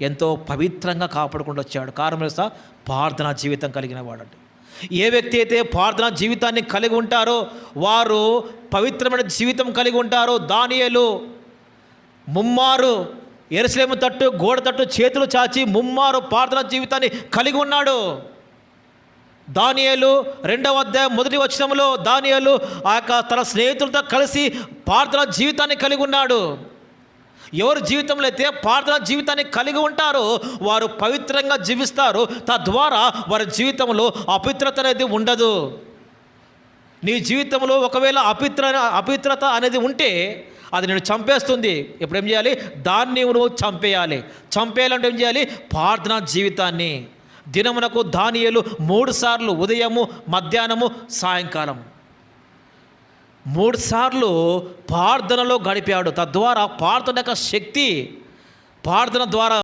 ఎంతో పవిత్రంగా కాపాడుకుంటూ వచ్చాడు. కారణం తెలుసా? ప్రార్థనా జీవితం కలిగిన వాడండి. ఏ వ్యక్తి అయితే ప్రార్థనా జీవితాన్ని కలిగి ఉంటారో వారు పవిత్రమైన జీవితం కలిగి ఉంటారో. దానియేలు ముమ్మారు యెరూషలేము తట్టు గోడ తట్టు చేతులు చాచి ముమ్మారు ప్రార్థనా జీవితాన్ని కలిగి ఉన్నాడు. దానియేలు 2వ అధ్యాయం 1వ వచనంలో దానియేలు ఆ యొక్క తన స్నేహితులతో కలిసి ప్రార్థనా జీవితాన్ని కలిగి ఉన్నాడు. ఎవరి జీవితంలో అయితే ప్రార్థనా జీవితాన్ని కలిగి ఉంటారో వారు పవిత్రంగా జీవిస్తారు. తద్వారా వారి జీవితంలో అపవిత్రత అనేది ఉండదు. నీ జీవితంలో ఒకవేళ అపవిత్రత అనేది ఉంటే అది నేను చంపేస్తుంది. ఇప్పుడు ఏం చేయాలి? దాన్ని నువ్వు చంపేయాలి. చంపేయాలంటే ఏం చేయాలి? ప్రార్థనా జీవితాన్ని. దినమునకు దానియేలు 3 సార్లు, ఉదయము, మధ్యాహ్నము, సాయంకాలం 3 సార్లు ప్రార్థనలో గడిపాడు. తద్వారా ప్రార్థన యొక్క శక్తి, ప్రార్థన ద్వారా